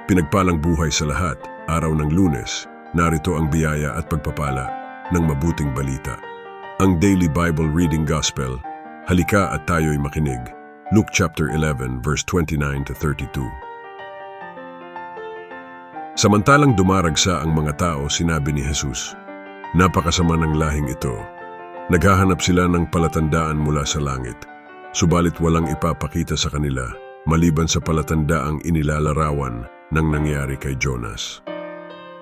Pinagpalang buhay sa lahat, araw ng Lunes, narito ang biyaya at pagpapala ng mabuting balita. Ang Daily Bible Reading Gospel, halika at tayo'y makinig. Luke chapter 11 verse 29 to 32. Samantalang dumaragsa ang mga tao, sinabi ni Jesus, "Napakasama ng lahing ito. Naghahanap sila ng palatandaan mula sa langit, subalit walang ipapakita sa kanila maliban sa palatandaang inilalarawan ng nangyari kay Jonas."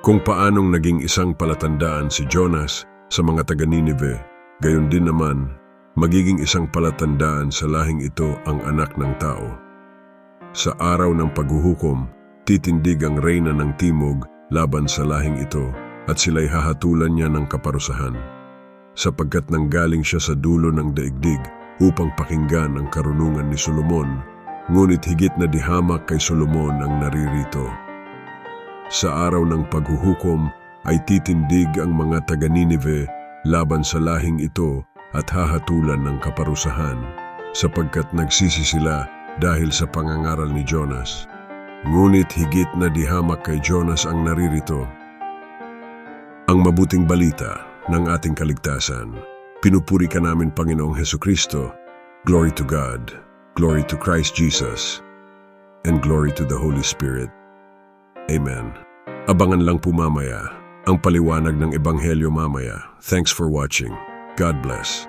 Kung paanong naging isang palatandaan si Jonas sa mga taga-Ninive, gayon din naman magiging isang palatandaan sa lahing ito ang anak ng tao. Sa araw ng paghuhukom, titindig ang reyna ng timog laban sa lahing ito at sila'y hahatulan niya ng kaparusahan, sapagkat nanggaling siya sa dulo ng daigdig upang pakinggan ang karunungan ni Solomon, ngunit higit na dihamak kay Solomon ang naririto. Sa araw ng paghuhukom ay titindig ang mga taga-Ninive laban sa lahing ito at hahatulan ng kaparusahan, sapagkat nagsisi sila dahil sa pangangaral ni Jonas. Ngunit higit na dihamak kay Jonas ang naririto. Ang mabuting balita ng ating kaligtasan. Pinupuri ka namin, Panginoong Hesukristo. Glory to God, glory to Christ Jesus, and glory to the Holy Spirit. Amen. Abangan lang po mamaya ang paliwanag ng Ebanghelyo mamaya. Thanks for watching. God bless.